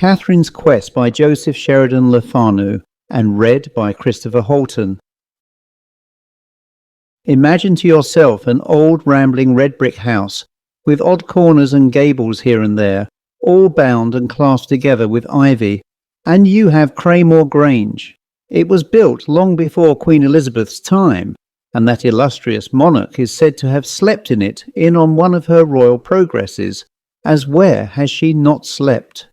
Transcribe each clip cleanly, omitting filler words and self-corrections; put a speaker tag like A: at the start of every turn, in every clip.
A: Katherine's Quest by Joseph Sheridan Le Fanu and read by Chris Halton. Imagine to yourself an old rambling red brick house with odd corners and gables here and there, all bound and clasped together with ivy, and you have Grange. It was built long before Queen Elizabeth's time, and that illustrious monarch is said to have slept in it on one of her royal progresses, as where has she not slept?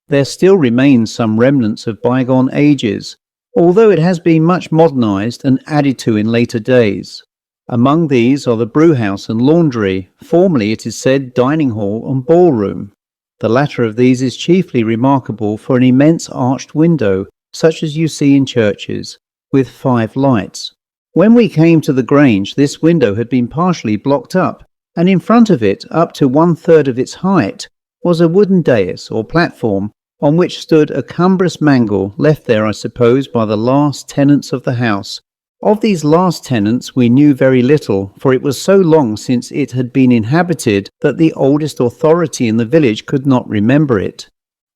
A: There still remain some remnants of bygone ages, although it has been much modernised and added to in later days. Among these are the brewhouse and laundry, formerly it is said dining hall and ballroom. The latter of these is chiefly remarkable for an immense arched window, such as you see in churches, with 5 lights. When we came to the Grange, this window had been partially blocked up, and in front of it, up to 1/3 of its height, was a wooden dais or platform on which stood a cumbrous mangle left there, I suppose, by the last tenants of the house. Of these last tenants we knew very little, for it was so long since it had been inhabited that the oldest authority in the village could not remember it.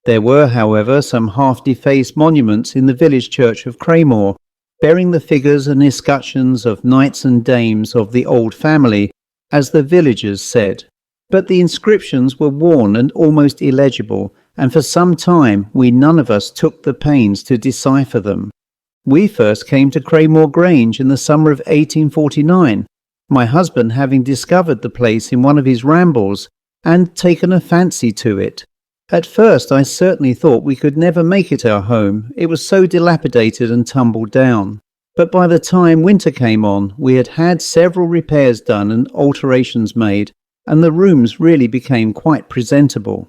A: There were, however, some half-defaced monuments in the village church of Craymore, bearing the figures and escutcheons of knights and dames of the old family, as the villagers said. But the inscriptions were worn and almost illegible, and for some time we none of us took the pains to decipher them. We first came to Craymore Grange in the summer of 1849, my husband having discovered the place in one of his rambles and taken a fancy to it. At first I certainly thought we could never make it our home, it was so dilapidated and tumbled down. But by the time winter came on, we had had several repairs done and alterations made, and the rooms really became quite presentable.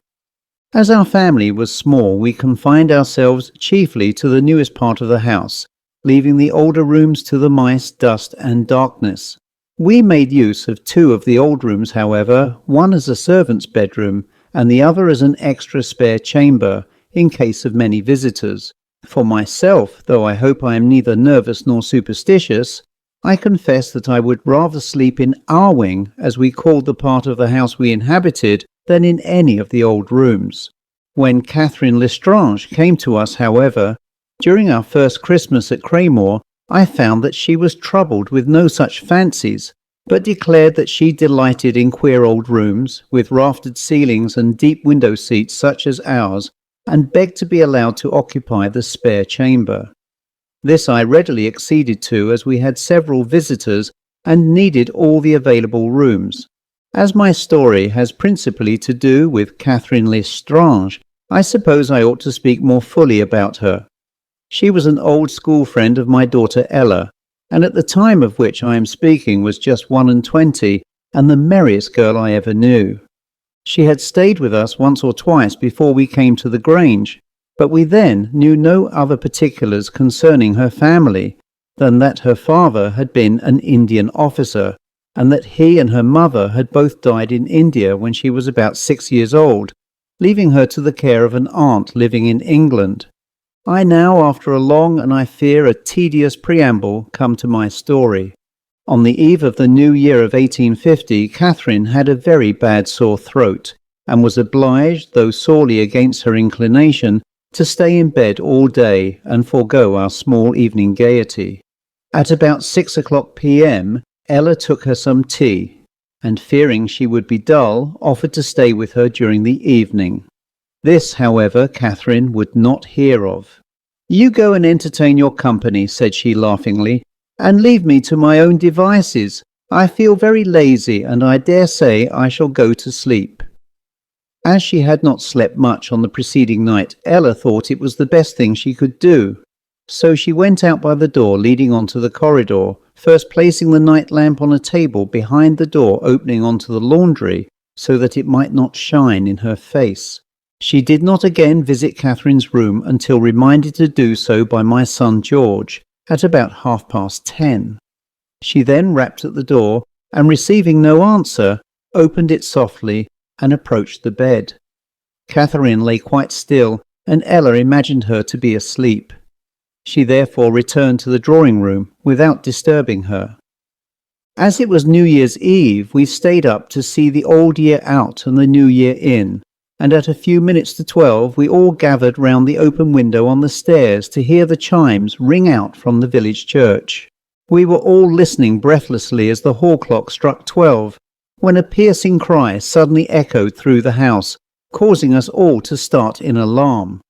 A: As our family was small, we confined ourselves chiefly to the newest part of the house, leaving the older rooms to the mice, dust and darkness. We made use of 2 of the old rooms, however, one as a servant's bedroom and the other as an extra spare chamber, in case of many visitors. For myself, though I hope I am neither nervous nor superstitious, I confess that I would rather sleep in our wing, as we called the part of the house we inhabited, than in any of the old rooms. When Katherine L'Estrange came to us, however, during our first Christmas at Craymore, I found that she was troubled with no such fancies, but declared that she delighted in queer old rooms, with raftered ceilings and deep window seats such as ours, and begged to be allowed to occupy the spare chamber. This I readily acceded to, as we had several visitors and needed all the available rooms. As my story has principally to do with Katherine L'Estrange, I suppose I ought to speak more fully about her. She was an old school friend of my daughter Ella, and at the time of which I am speaking was just 21, and the merriest girl I ever knew. She had stayed with us once or twice before we came to the Grange, but we then knew no other particulars concerning her family than that her father had been an Indian officer, and that he and her mother had both died in India when she was about 6 years old, leaving her to the care of an aunt living in England. I now, after a long and I fear a tedious preamble, come to my story. On the eve of the new year of 1850, Katherine had a very bad sore throat, and was obliged, though sorely against her inclination, to stay in bed all day and forego our small evening gaiety. At about 6 p.m, Ella took her some tea, and fearing she would be dull, offered to stay with her during the evening. This, however, Katherine would not hear of. "You go and entertain your company," said she laughingly, "and leave me to my own devices. I feel very lazy, and I dare say I shall go to sleep." As she had not slept much on the preceding night, Ella thought it was the best thing she could do. So she went out by the door leading onto the corridor, first placing the night lamp on a table behind the door opening onto the laundry, so that it might not shine in her face. She did not again visit Katherine's room until reminded to do so by my son George, at about 10:30. She then rapped at the door, and receiving no answer, opened it softly and approached the bed. Katherine lay quite still, and Ella imagined her to be asleep. She therefore returned to the drawing-room without disturbing her. As it was New Year's Eve, we stayed up to see the old year out and the new year in, and at a few minutes to 12 we all gathered round the open window on the stairs to hear the chimes ring out from the village church. We were all listening breathlessly as the hall clock struck 12, when a piercing cry suddenly echoed through the house, causing us all to start in alarm.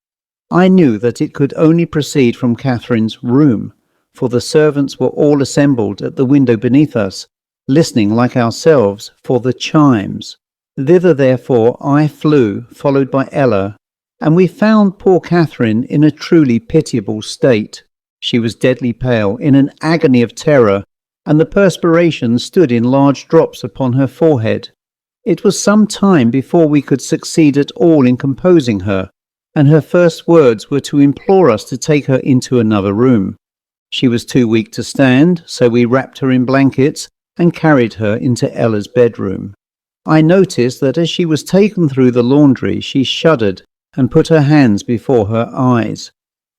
A: I knew that it could only proceed from Katherine's room, for the servants were all assembled at the window beneath us, listening like ourselves for the chimes. Thither therefore I flew, followed by Ella, and we found poor Katherine in a truly pitiable state. She was deadly pale, in an agony of terror, and the perspiration stood in large drops upon her forehead. It was some time before we could succeed at all in composing her, and her first words were to implore us to take her into another room. She was too weak to stand, so we wrapped her in blankets and carried her into Ella's bedroom. I noticed that as she was taken through the laundry, she shuddered and put her hands before her eyes.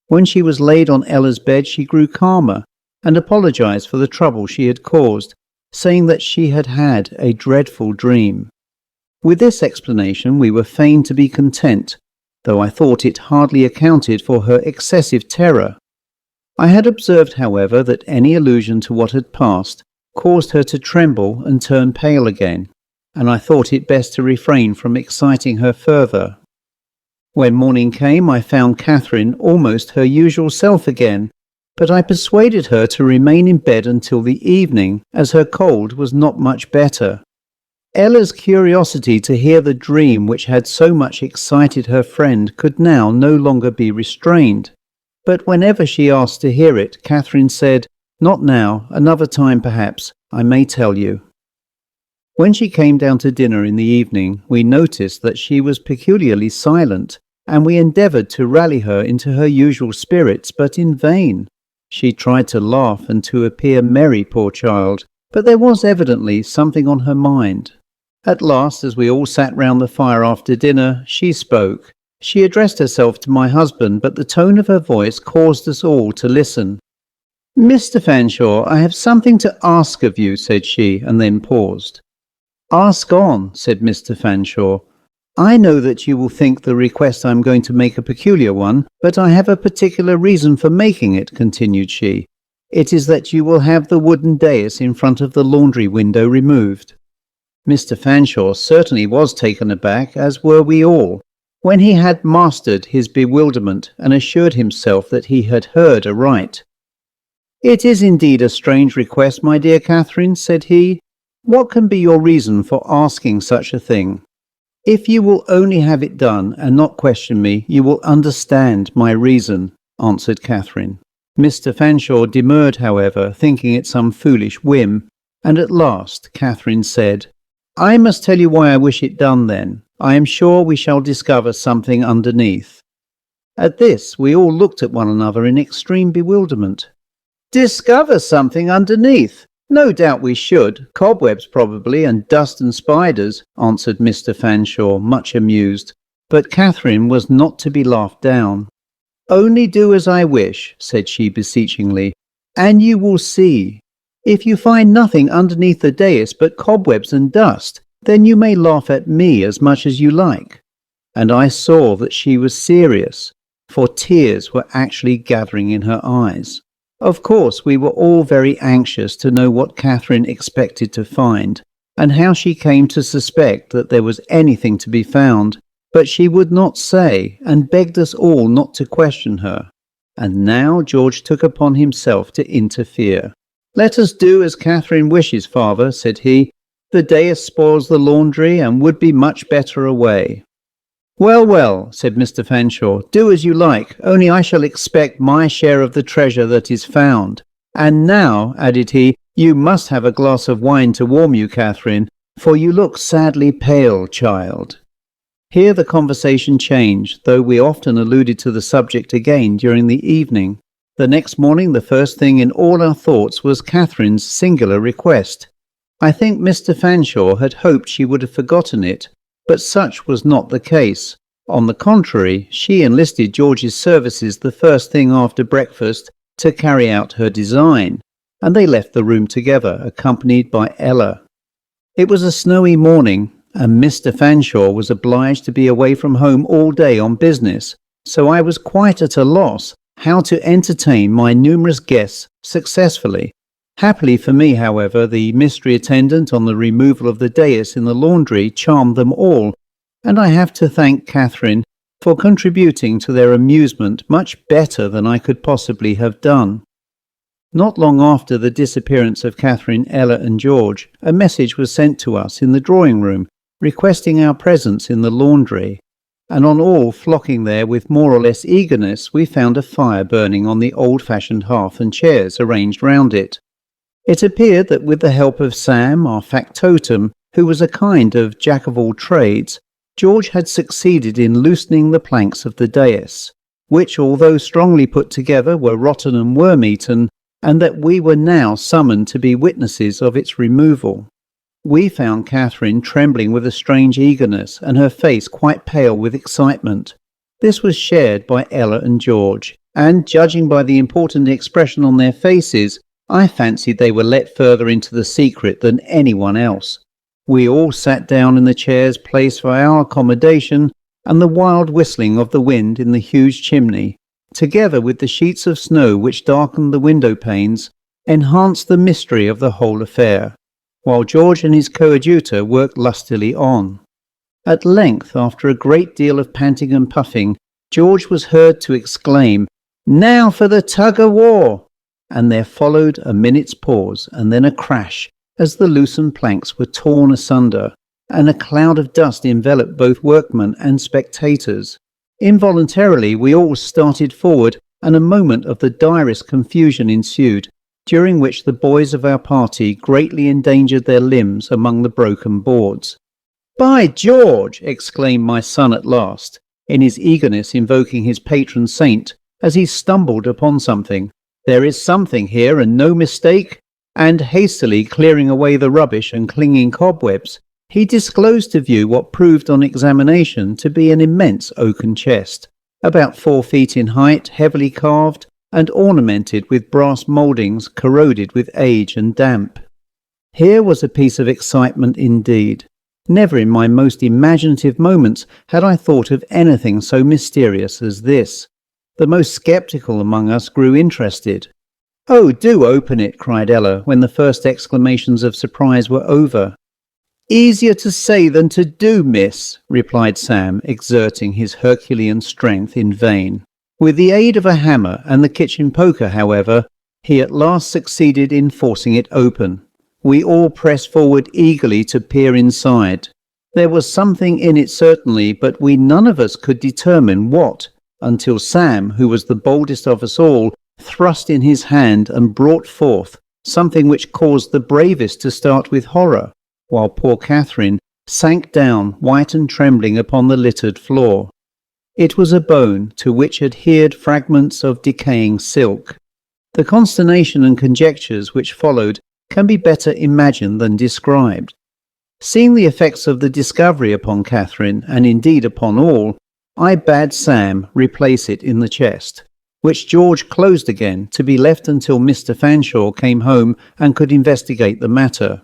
A: When she was laid on Ella's bed, she grew calmer and apologized for the trouble she had caused, saying that she had had a dreadful dream. With this explanation we were fain to be content, though I thought it hardly accounted for her excessive terror. I had observed, however, that any allusion to what had passed caused her to tremble and turn pale again, and I thought it best to refrain from exciting her further. When morning came, I found Katherine almost her usual self again, but I persuaded her to remain in bed until the evening, as her cold was not much better. Ella's curiosity to hear the dream which had so much excited her friend could now no longer be restrained, but whenever she asked to hear it, Katherine said, "Not now, another time perhaps, I may tell you." When she came down to dinner in the evening, we noticed that she was peculiarly silent, and we endeavoured to rally her into her usual spirits, but in vain. She tried to laugh and to appear merry, poor child, but there was evidently something on her mind. At last, as we all sat round the fire after dinner, she spoke. She addressed herself to my husband, but the tone of her voice caused us all to listen. "Mr. Fanshawe, I have something to ask of you," said she, and then paused. "Ask on," said Mr. Fanshawe. "I know that you will think the request I am going to make a peculiar one, but I have a particular reason for making it," continued she. "It is that you will have the wooden dais in front of the laundry window removed." Mr. Fanshawe certainly was taken aback, as were we all, when he had mastered his bewilderment and assured himself that he had heard aright. "It is indeed a strange request, my dear Katherine," said he. "What can be your reason for asking such a thing? If you will only have it done and not question me, you will understand my reason," answered Katherine. Mr. Fanshawe demurred, however, thinking it some foolish whim, and at last Katherine said, "I must tell you why I wish it done then. I am sure we shall discover something underneath." At this we all looked at one another in extreme bewilderment. "Discover something underneath? No doubt we should. Cobwebs probably, and dust and spiders," answered Mr. Fanshawe, much amused. But Katherine was not to be laughed down. "Only do as I wish," said she beseechingly, "and you will see. If you find nothing underneath the dais but cobwebs and dust, then you may laugh at me as much as you like." And I saw that she was serious, for tears were actually gathering in her eyes. Of course, we were all very anxious to know what Katherine expected to find, and how she came to suspect that there was anything to be found, but she would not say, and begged us all not to question her. And now George took upon himself to interfere. "Let us do as Katherine wishes, father," said he. "The dais spoils the laundry, and would be much better away." "Well, well," said Mr. Fanshawe, "do as you like, only I shall expect my share of the treasure that is found. And now," added he, "you must have a glass of wine to warm you, Katherine, for you look sadly pale, child." Here the conversation changed, though we often alluded to the subject again during the evening. The next morning the first thing in all our thoughts was Katherine's singular request. I think Mr. Fanshawe had hoped she would have forgotten it, but such was not the case. On the contrary, she enlisted George's services the first thing after breakfast to carry out her design, and they left the room together, accompanied by Ella. It was a snowy morning, and Mr. Fanshawe was obliged to be away from home all day on business, so I was quite at a loss how to entertain my numerous guests successfully. Happily for me, however, the mystery attendant on the removal of the dais in the laundry charmed them all, and I have to thank Katherine for contributing to their amusement much better than I could possibly have done. Not long after the disappearance of Katherine, Ella and George, a message was sent to us in the drawing room requesting our presence in the laundry, and on all flocking there with more or less eagerness, we found a fire burning on the old-fashioned hearth and chairs arranged round it. It appeared that with the help of Sam, our factotum, who was a kind of jack-of-all-trades, George had succeeded in loosening the planks of the dais, which, although strongly put together, were rotten and worm-eaten, and that we were now summoned to be witnesses of its removal. We found Katherine trembling with a strange eagerness, and her face quite pale with excitement. This was shared by Ella and George, and, judging by the important expression on their faces, I fancied they were let further into the secret than anyone else. We all sat down in the chairs placed for our accommodation, and the wild whistling of the wind in the huge chimney, together with the sheets of snow which darkened the window panes, enhanced the mystery of the whole affair, while George and his coadjutor worked lustily on. At length, after a great deal of panting and puffing, George was heard to exclaim, "Now for the tug-of-war!" And there followed a minute's pause, and then a crash, as the loosened planks were torn asunder, and a cloud of dust enveloped both workmen and spectators. Involuntarily we all started forward, and a moment of the direst confusion ensued, during which the boys of our party greatly endangered their limbs among the broken boards. "By George!" exclaimed my son at last, in his eagerness invoking his patron saint, as he stumbled upon something. "There is something here, and no mistake." And hastily clearing away the rubbish and clinging cobwebs, he disclosed to view what proved on examination to be an immense oaken chest, about 4 feet in height, heavily carved, and ornamented with brass mouldings corroded with age and damp. Here was a piece of excitement indeed. Never in my most imaginative moments had I thought of anything so mysterious as this. The most sceptical among us grew interested. "Oh, do open it," cried Ella, when the first exclamations of surprise were over. "Easier to say than to do, miss," replied Sam, exerting his Herculean strength in vain. With the aid of a hammer and the kitchen poker, however, he at last succeeded in forcing it open. We all pressed forward eagerly to peer inside. There was something in it certainly, but we none of us could determine what, until Sam, who was the boldest of us all, thrust in his hand and brought forth something which caused the bravest to start with horror, while poor Katherine sank down white and trembling upon the littered floor. It was a bone to which adhered fragments of decaying silk. The consternation and conjectures which followed can be better imagined than described. Seeing the effects of the discovery upon Katherine, and indeed upon all, I bade Sam replace it in the chest, which George closed again to be left until Mr. Fanshawe came home and could investigate the matter.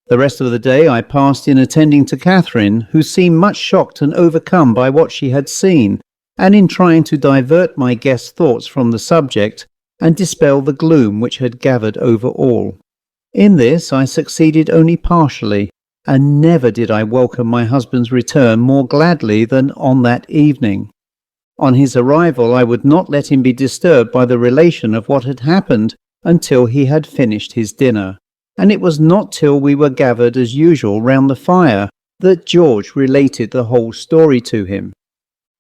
A: The rest of the day I passed in attending to Katherine, who seemed much shocked and overcome by what she had seen, and in trying to divert my guest's thoughts from the subject and dispel the gloom which had gathered over all. In this I succeeded only partially, and never did I welcome my husband's return more gladly than on that evening. On his arrival I would not let him be disturbed by the relation of what had happened until he had finished his dinner, and it was not till we were gathered as usual round the fire that George related the whole story to him.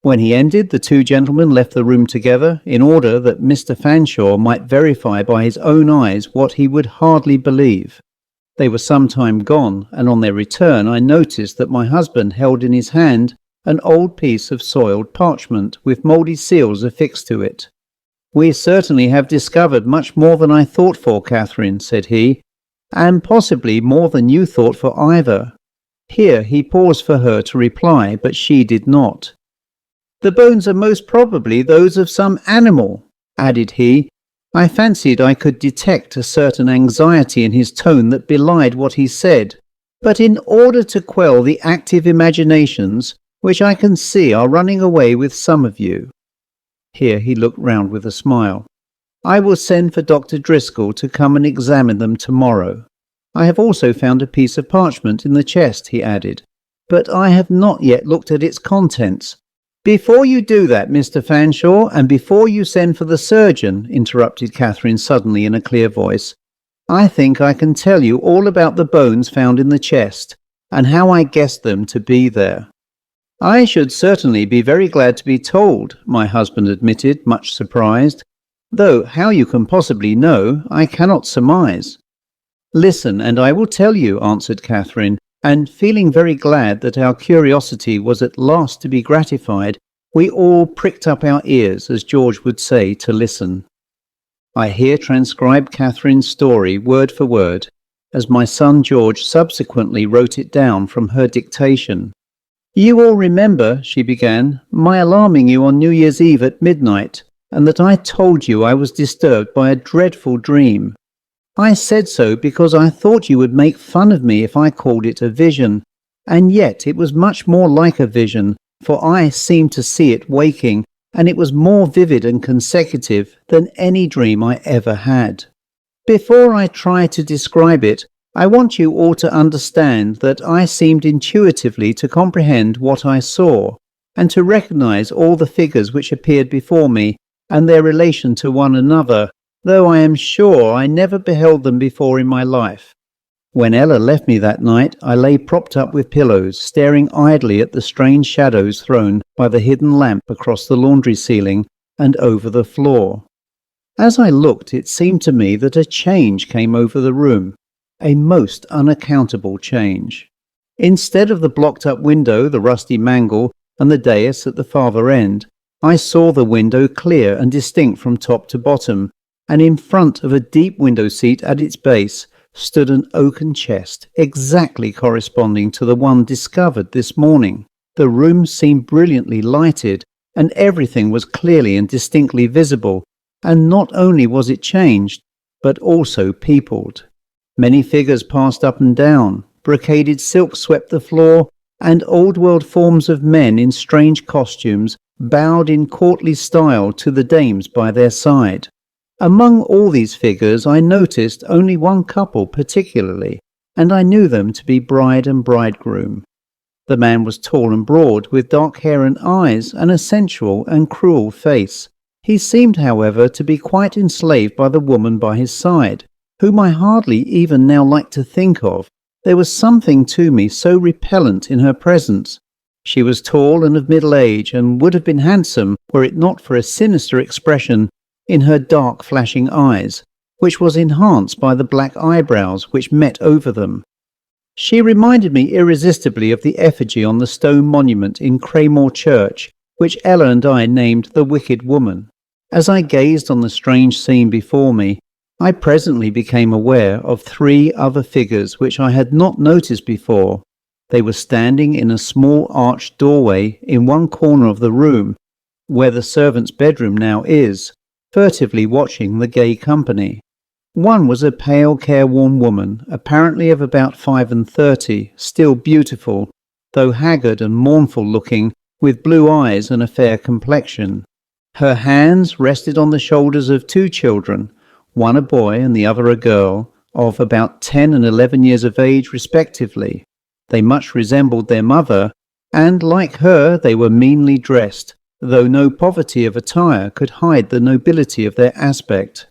A: When he ended, the two gentlemen left the room together in order that Mr. Fanshawe might verify by his own eyes what he would hardly believe. They were some time gone, and on their return I noticed that my husband held in his hand an old piece of soiled parchment with mouldy seals affixed to it. "We certainly have discovered much more than I thought for, Katherine," said he, "and possibly more than you thought for either." Here he paused for her to reply, but she did not. "The bones are most probably those of some animal," added he. I fancied I could detect a certain anxiety in his tone that belied what he said. But in order to quell the active imaginations, which I can see are running away with some of you," here he looked round with a smile, "I will send for Dr. Driscoll to come and examine them tomorrow. I have also found a piece of parchment in the chest," he added, "but I have not yet looked at its contents." "Before you do that, Mr. Fanshawe, and before you send for the surgeon," interrupted Katherine suddenly in a clear voice, "I think I can tell you all about the bones found in the chest, and how I guessed them to be there." "I should certainly be very glad to be told," my husband admitted, much surprised, "though how you can possibly know, I cannot surmise." "Listen, and I will tell you," answered Katherine, and feeling very glad that our curiosity was at last to be gratified, we all pricked up our ears, as George would say, to listen. I here transcribe Katherine's story word for word, as my son George subsequently wrote it down from her dictation. "You all remember," she began, "my alarming you on New Year's Eve at midnight, and that I told you I was disturbed by a dreadful dream. I said so because I thought you would make fun of me if I called it a vision, and yet it was much more like a vision, for I seemed to see it waking, and it was more vivid and consecutive than any dream I ever had. Before I try to describe it, I want you all to understand that I seemed intuitively to comprehend what I saw, and to recognize all the figures which appeared before me, and their relation to one another, though I am sure I never beheld them before in my life. When Ella left me that night, I lay propped up with pillows, staring idly at the strange shadows thrown by the hidden lamp across the laundry ceiling and over the floor. As I looked, it seemed to me that a change came over the room, a most unaccountable change. Instead of the blocked-up window, the rusty mangle, and the dais at the farther end, I saw the window clear and distinct from top to bottom, and in front of a deep window seat at its base stood an oaken chest, exactly corresponding to the one discovered this morning. The room seemed brilliantly lighted, and everything was clearly and distinctly visible, and not only was it changed, but also peopled. Many figures passed up and down, brocaded silk swept the floor, and old-world forms of men in strange costumes bowed in courtly style to the dames by their side. Among all these figures I noticed only one couple particularly, and I knew them to be bride and bridegroom. The man was tall and broad, with dark hair and eyes, and a sensual and cruel face. He seemed, however, to be quite enslaved by the woman by his side, whom I hardly even now like to think of. There was something to me so repellent in her presence. She was tall and of middle age, and would have been handsome were it not for a sinister expression in her dark flashing eyes, which was enhanced by the black eyebrows which met over them. She reminded me irresistibly of the effigy on the stone monument in Craymore Church, which Ella and I named the Wicked Woman. As I gazed on the strange scene before me, I presently became aware of three other figures which I had not noticed before. They were standing in a small arched doorway in one corner of the room, where the servants' bedroom now is, furtively watching the gay company. One was a pale, careworn woman, apparently of about 35, still beautiful, though haggard and mournful looking, with blue eyes and a fair complexion. Her hands rested on the shoulders of two children, one a boy and the other a girl, of about 10 and 11 years of age respectively. They much resembled their mother, and like her they were meanly dressed, though no poverty of attire could hide the nobility of their aspect.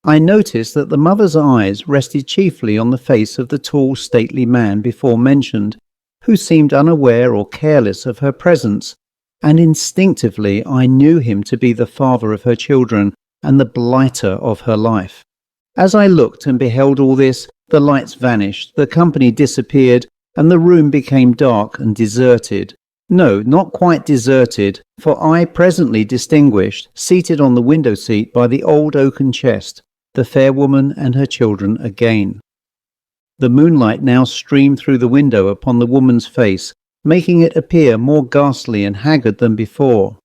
A: I noticed that the mother's eyes rested chiefly on the face of the tall, stately man before mentioned, who seemed unaware or careless of her presence, and instinctively I knew him to be the father of her children and the blighter of her life. As I looked and beheld all this, the lights vanished, the company disappeared, and the room became dark and deserted. No, not quite deserted, for I presently distinguished, seated on the window seat by the old oaken chest, the fair woman and her children again. The moonlight now streamed through the window upon the woman's face, making it appear more ghastly and haggard than before.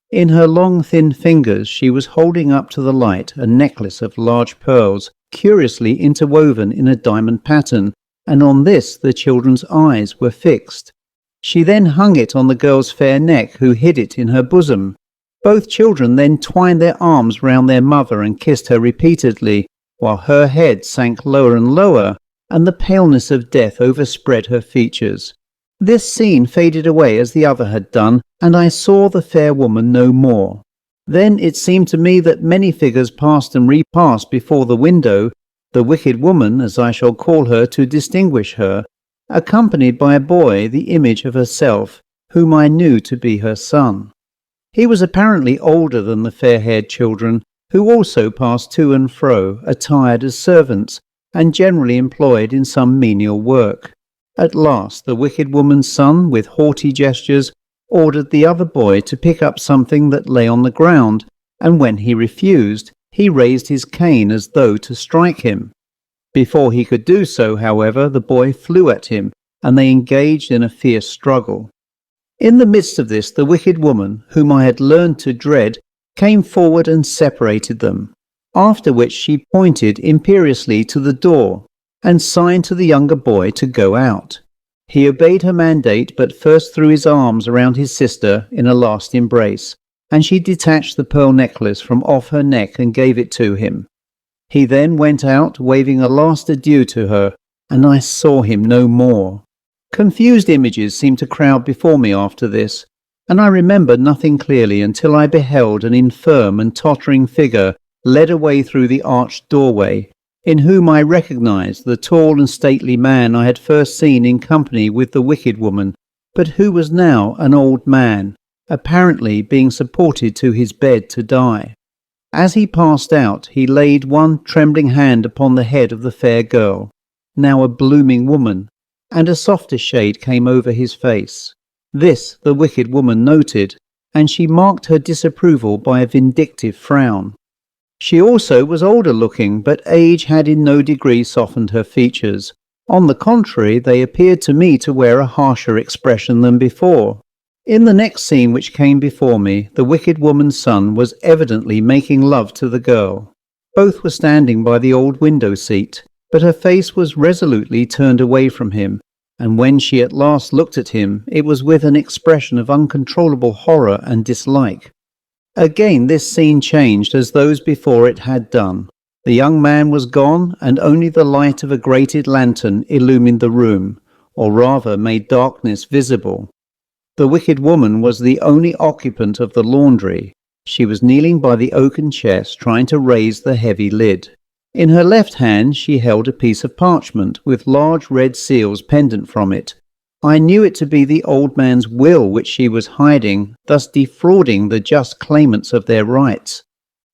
A: In her long thin fingers she was holding up to the light a necklace of large pearls, curiously interwoven in a diamond pattern, and on this the children's eyes were fixed. She then hung it on the girl's fair neck, who hid it in her bosom. Both children then twined their arms round their mother and kissed her repeatedly, while her head sank lower and lower, and the paleness of death overspread her features. This scene faded away as the other had done, and I saw the fair woman no more. Then it seemed to me that many figures passed and repassed before the window, the wicked woman, as I shall call her to distinguish her, accompanied by a boy, the image of herself, whom I knew to be her son. He was apparently older than the fair-haired children, who also passed to and fro, attired as servants, and generally employed in some menial work. At last the wicked woman's son, with haughty gestures, ordered the other boy to pick up something that lay on the ground, and when he refused, he raised his cane as though to strike him. Before he could do so, however, the boy flew at him, and they engaged in a fierce struggle. In the midst of this, the wicked woman, whom I had learned to dread, came forward and separated them, after which she pointed imperiously to the door, and signed to the younger boy to go out. He obeyed her mandate, but first threw his arms around his sister in a last embrace, and she detached the pearl necklace from off her neck and gave it to him. He then went out, waving a last adieu to her, and I saw him no more. Confused images seemed to crowd before me after this, and I remembered nothing clearly until I beheld an infirm and tottering figure led away through the arched doorway, in whom I recognized the tall and stately man I had first seen in company with the wicked woman, but who was now an old man, apparently being supported to his bed to die. As he passed out, he laid one trembling hand upon the head of the fair girl, now a blooming woman, and a softer shade came over his face. This the wicked woman noted, and she marked her disapproval by a vindictive frown. She also was older looking, but age had in no degree softened her features. On the contrary, they appeared to me to wear a harsher expression than before. In the next scene which came before me, the wicked woman's son was evidently making love to the girl. Both were standing by the old window seat, but her face was resolutely turned away from him, and when she at last looked at him, it was with an expression of uncontrollable horror and dislike. Again this scene changed as those before it had done. The young man was gone, and only the light of a grated lantern illumined the room, or rather made darkness visible. The wicked woman was the only occupant of the laundry. She was kneeling by the oaken chest, trying to raise the heavy lid. In her left hand she held a piece of parchment with large red seals pendant from it. I knew it to be the old man's will which she was hiding, thus defrauding the just claimants of their rights.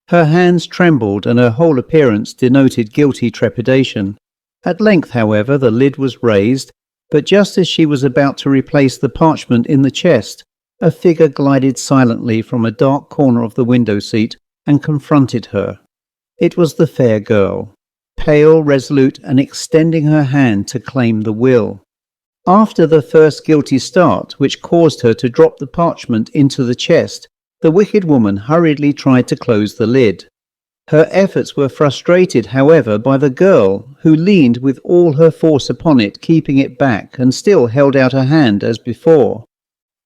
A: Her hands trembled, and her whole appearance denoted guilty trepidation. At length, however, the lid was raised, but just as she was about to replace the parchment in the chest, a figure glided silently from a dark corner of the window seat and confronted her. It was the fair girl, pale, resolute, and extending her hand to claim the will. After the first guilty start, which caused her to drop the parchment into the chest, the wicked woman hurriedly tried to close the lid. Her efforts were frustrated, however, by the girl, who leaned with all her force upon it, keeping it back, and still held out her hand as before.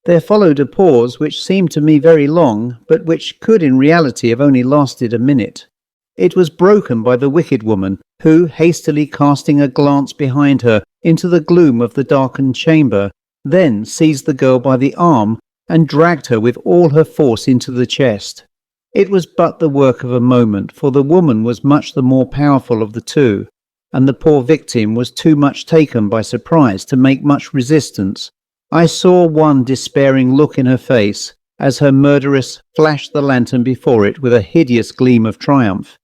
A: There followed a pause which seemed to me very long, but which could in reality have only lasted a minute. It was broken by the wicked woman, who, hastily casting a glance behind her into the gloom of the darkened chamber, then seized the girl by the arm and dragged her with all her force into the chest. It was but the work of a moment, for the woman was much the more powerful of the two, and the poor victim was too much taken by surprise to make much resistance. I saw one despairing look in her face, as her murderess flashed the lantern before it with a hideous gleam of triumph.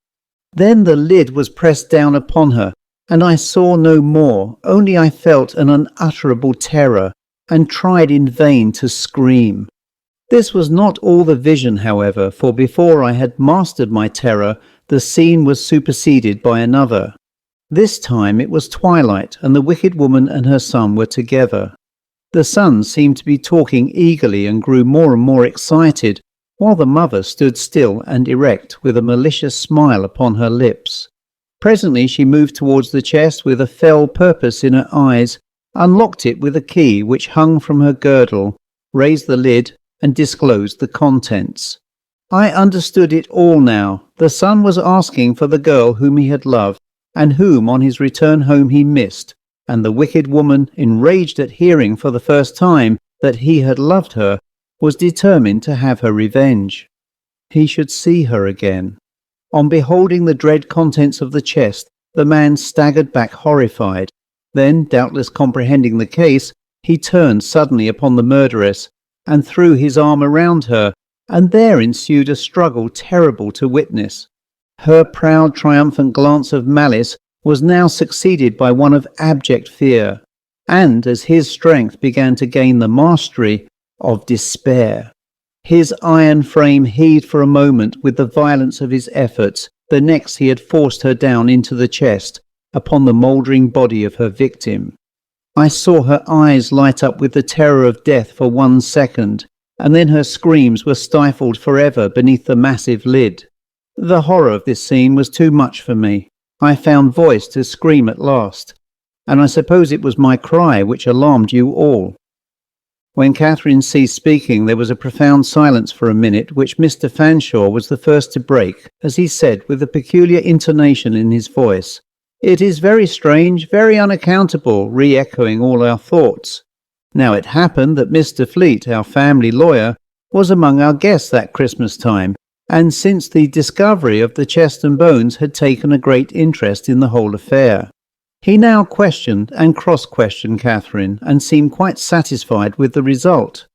A: Then the lid was pressed down upon her, and I saw no more, only I felt an unutterable terror, and tried in vain to scream. This was not all the vision, however, for before I had mastered my terror, the scene was superseded by another. This time it was twilight, and the wicked woman and her son were together. The son seemed to be talking eagerly and grew more and more excited, while the mother stood still and erect with a malicious smile upon her lips. Presently she moved towards the chest with a fell purpose in her eyes, unlocked it with a key which hung from her girdle, raised the lid, and disclosed the contents. I understood it all now. The son was asking for the girl whom he had loved, and whom on his return home he missed, and the wicked woman, enraged at hearing for the first time that he had loved her, was determined to have her revenge. He should see her again. On beholding the dread contents of the chest, the man staggered back horrified. Then, doubtless comprehending the case, he turned suddenly upon the murderess, and threw his arm around her, and there ensued a struggle terrible to witness. Her proud, triumphant glance of malice was now succeeded by one of abject fear, and as his strength began to gain the mastery, of despair. His iron frame heaved for a moment with the violence of his efforts. The next he had forced her down into the chest, upon the mouldering body of her victim. I saw her eyes light up with the terror of death for 1 second, and then her screams were stifled forever beneath the massive lid. The horror of this scene was too much for me. I found voice to scream at last, and I suppose it was my cry which alarmed you all. When Katherine ceased speaking, there was a profound silence for a minute, which Mr. Fanshawe was the first to break, as he said with a peculiar intonation in his voice, "It is very strange, very unaccountable," re-echoing all our thoughts. Now it happened that Mr. Fleet, our family lawyer, was among our guests that Christmas time, and since the discovery of the chest and bones had taken a great interest in the whole affair. He now questioned and cross-questioned Katherine, and seemed quite satisfied with the result.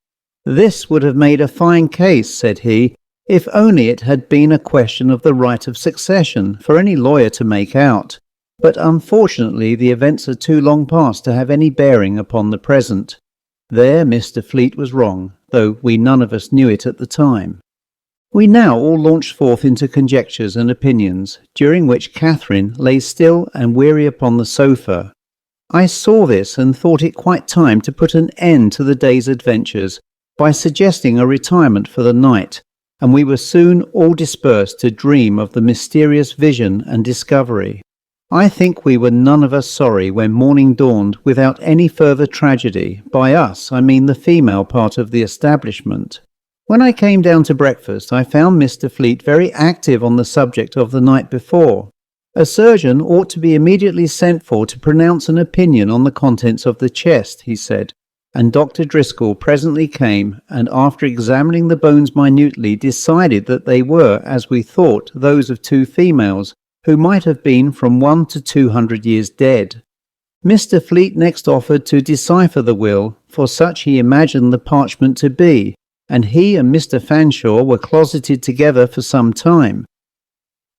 A: "This would have made a fine case," said he, "if only it had been a question of the right of succession for any lawyer to make out. But unfortunately the events are too long past to have any bearing upon the present." There Mr. Fleet was wrong, though we none of us knew it at the time. We now all launched forth into conjectures and opinions, during which Katherine lay still and weary upon the sofa. I saw this and thought it quite time to put an end to the day's adventures by suggesting a retirement for the night, and we were soon all dispersed to dream of the mysterious vision and discovery. I think we were none of us sorry when morning dawned without any further tragedy. By us, I mean the female part of the establishment. When I came down to breakfast, I found Mr. Fleet very active on the subject of the night before. A surgeon ought to be immediately sent for to pronounce an opinion on the contents of the chest, he said, and Dr. Driscoll presently came, and after examining the bones minutely, decided that they were, as we thought, those of 2 females, who might have been from 1 to 200 years dead. Mr. Fleet next offered to decipher the will, for such he imagined the parchment to be, and he and Mr. Fanshawe were closeted together for some time.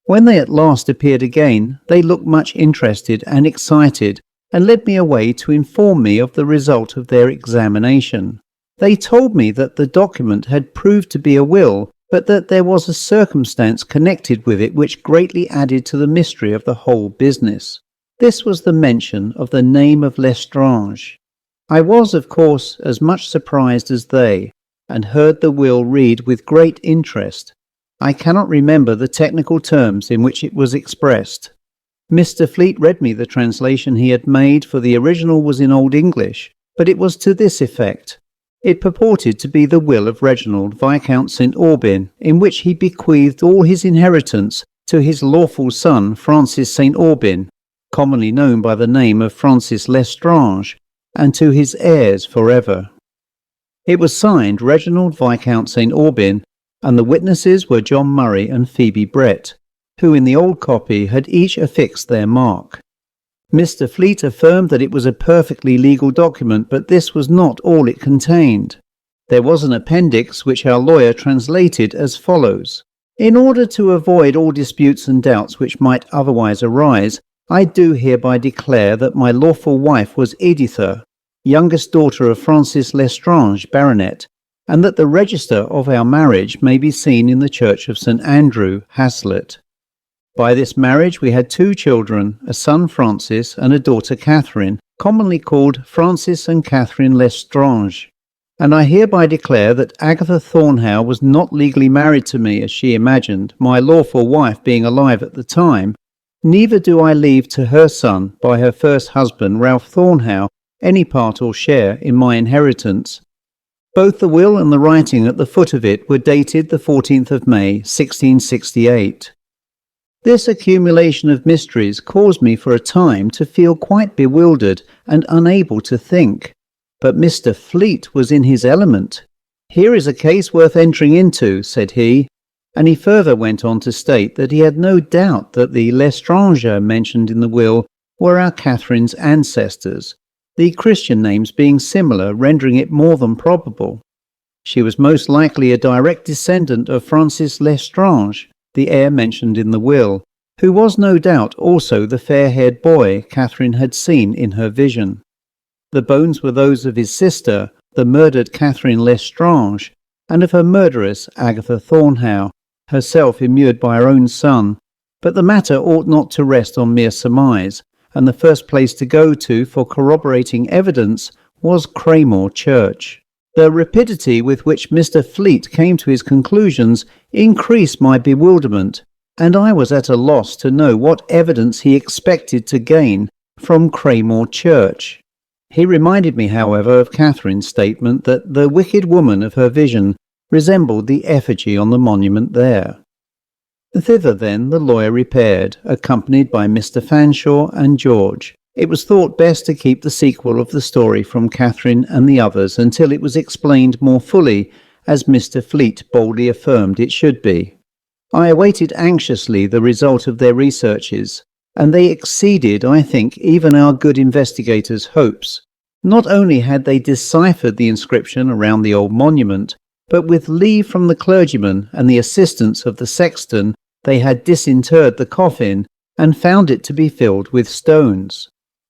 A: When they at last appeared again, they looked much interested and excited, and led me away to inform me of the result of their examination. They told me that the document had proved to be a will, but that there was a circumstance connected with it which greatly added to the mystery of the whole business. This was the mention of the name of L'Estrange. I was, of course, as much surprised as they, and heard the will read with great interest. I cannot remember the technical terms in which it was expressed. Mr. Fleet read me the translation he had made, for the original was in Old English, but it was to this effect. It purported to be the will of Reginald, Viscount St. Aubyn, in which he bequeathed all his inheritance to his lawful son Francis St. Aubyn, commonly known by the name of Francis L'Estrange, and to his heirs forever. It was signed Reginald Viscount St. Aubyn, and the witnesses were John Murray and Phoebe Brett, who in the old copy had each affixed their mark. Mr. Fleet affirmed that it was a perfectly legal document, but this was not all it contained. There was an appendix which our lawyer translated as follows: "In order to avoid all disputes and doubts which might otherwise arise, I do hereby declare that my lawful wife was Editha, youngest daughter of Francis L'Estrange, Baronet, and that the register of our marriage may be seen in the church of St. Andrew, Haslet. By this marriage we had 2 children, a son Francis and a daughter Katherine, commonly called Francis and Katherine L'Estrange. And I hereby declare that Agatha Thornhow was not legally married to me as she imagined, my lawful wife being alive at the time, Neither do I leave to her son by her first husband, Ralph Thornhow, any part or share in my inheritance. Both the will and the writing at the foot of it were dated the 14th of May, 1668. This accumulation of mysteries caused me for a time to feel quite bewildered and unable to think. But Mr. Fleet was in his element. "Here is a case worth entering into," said he, and he further went on to state that he had no doubt that the l'estrange mentioned in the will were our Katherine's ancestors, the Christian names being similar, rendering it more than probable. She was most likely a direct descendant of Francis l'Estrange, the heir mentioned in the will, who was no doubt also the fair-haired boy Katherine had seen in her vision. The bones were those of his sister, the murdered Katherine l'Estrange, and of her murderess, Agatha Thornhow, herself immured by her own son, but the matter ought not to rest on mere surmise, and the first place to go to for corroborating evidence was Craymore Church. The rapidity with which Mr. Fleet came to his conclusions increased my bewilderment, and I was at a loss to know what evidence he expected to gain from Craymore Church. He reminded me, however, of Katherine's statement that the wicked woman of her vision resembled the effigy on the monument there. Thither then the lawyer repaired, accompanied by Mr. Fanshawe and George. It was thought best to keep the sequel of the story from Katherine and the others until it was explained more fully, as Mr. Fleet boldly affirmed it should be. I awaited anxiously the result of their researches, and they exceeded, I think, even our good investigators' hopes. Not only had they deciphered the inscription around the old monument, but with leave from the clergyman and the assistance of the sexton, they had disinterred the coffin and found it to be filled with stones.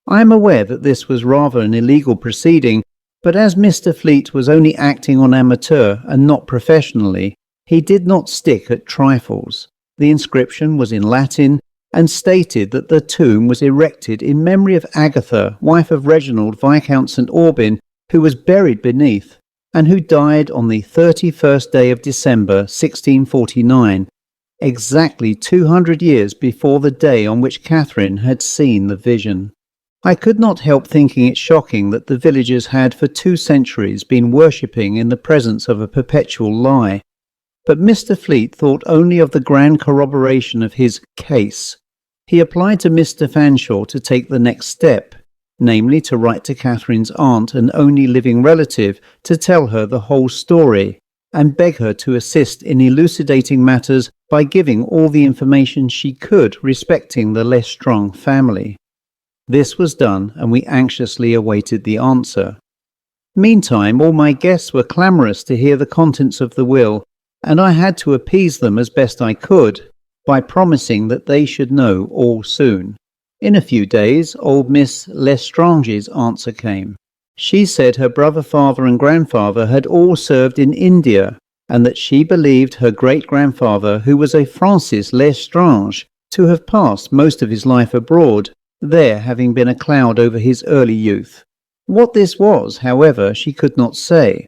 A: I am aware that this was rather an illegal proceeding, but as Mr. Fleet was only acting on amateur and not professionally, he did not stick at trifles. The inscription was in Latin and stated that the tomb was erected in memory of Agatha, wife of Reginald, Viscount St. Aubyn, who was buried beneath, and who died on the 31st day of December 1649, exactly 200 years before the day on which Katherine had seen the vision. I could not help thinking it shocking that the villagers had for 2 centuries been worshipping in the presence of a perpetual lie. But Mr. Fleet thought only of the grand corroboration of his case. He applied to Mr. Fanshawe to take the next step, namely to write to Katherine's aunt and only living relative to tell her the whole story, and beg her to assist in elucidating matters by giving all the information she could respecting the l'Estrange family. This was done, and we anxiously awaited the answer. Meantime, all my guests were clamorous to hear the contents of the will, and I had to appease them as best I could by promising that they should know all soon. In a few days, old Miss l'Estrange's answer came. She said her brother, father and grandfather had all served in India, and that she believed her great-grandfather, who was a Francis l'Estrange, to have passed most of his life abroad, there having been a cloud over his early youth. What this was, however, she could not say.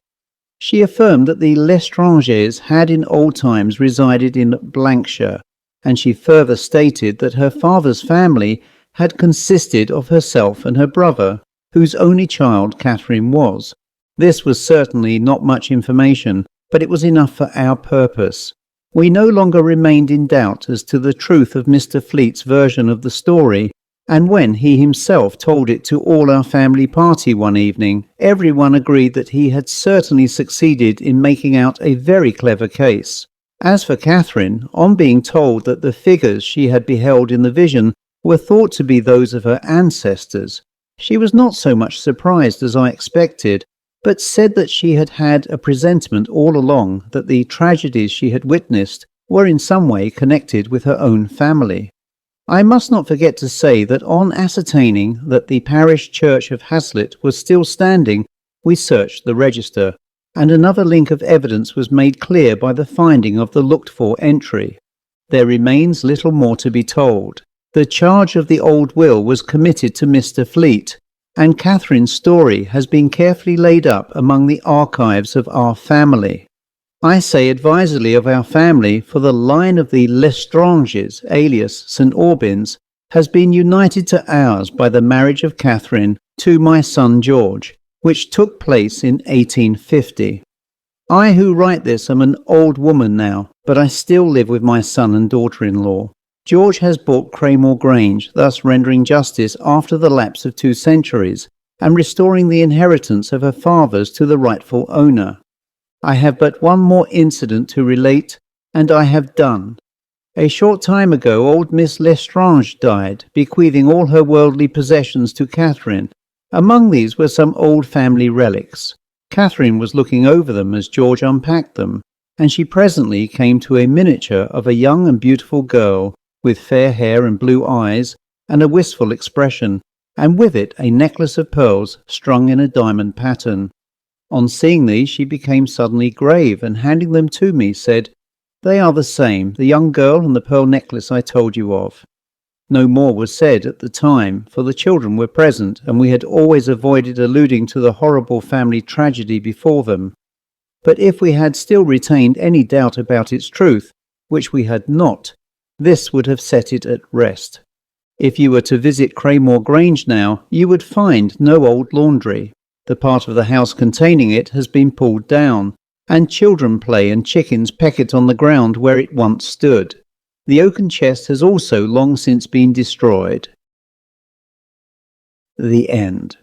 A: She affirmed that the l'Estranges had in old times resided in Blankshire, and she further stated that her father's family had consisted of herself and her brother, whose only child Katherine was. This was certainly not much information, but it was enough for our purpose. We no longer remained in doubt as to the truth of Mr. Fleet's version of the story, and when he himself told it to all our family party one evening, everyone agreed that he had certainly succeeded in making out a very clever case. As for Katherine, on being told that the figures she had beheld in the vision were thought to be those of her ancestors, she was not so much surprised as I expected, but said that she had had a presentiment all along that the tragedies she had witnessed were in some way connected with her own family. I must not forget to say that on ascertaining that the parish church of Hazlitt was still standing, we searched the register, and another link of evidence was made clear by the finding of the looked-for entry. There remains little more to be told. The charge of the old will was committed to Mr. Fleet, and Katherine's story has been carefully laid up among the archives of our family. I say advisedly of our family, for the line of the l'Estranges, alias St. Aubyns, has been united to ours by the marriage of Katherine to my son George, which took place in 1850. I who write this am an old woman now, but I still live with my son and daughter-in-law. George has bought Grange, thus rendering justice after the lapse of 2 centuries, and restoring the inheritance of her fathers to the rightful owner. I have but one more incident to relate, and I have done. A short time ago old Miss Lestrange died, bequeathing all her worldly possessions to Katherine. Among these were some old family relics. Katherine was looking over them as George unpacked them, and she presently came to a miniature of a young and beautiful girl, with fair hair and blue eyes, and a wistful expression, and with it a necklace of pearls strung in a diamond pattern. On seeing these she became suddenly grave, and handing them to me said, "They are the same, the young girl and the pearl necklace I told you of." No more was said at the time, for the children were present, and we had always avoided alluding to the horrible family tragedy before them. But if we had still retained any doubt about its truth, which we had not, this would have set it at rest. If you were to visit Grange now, you would find no old laundry. The part of the house containing it has been pulled down, and children play and chickens peck it on the ground where it once stood. The oaken chest has also long since been destroyed. The end.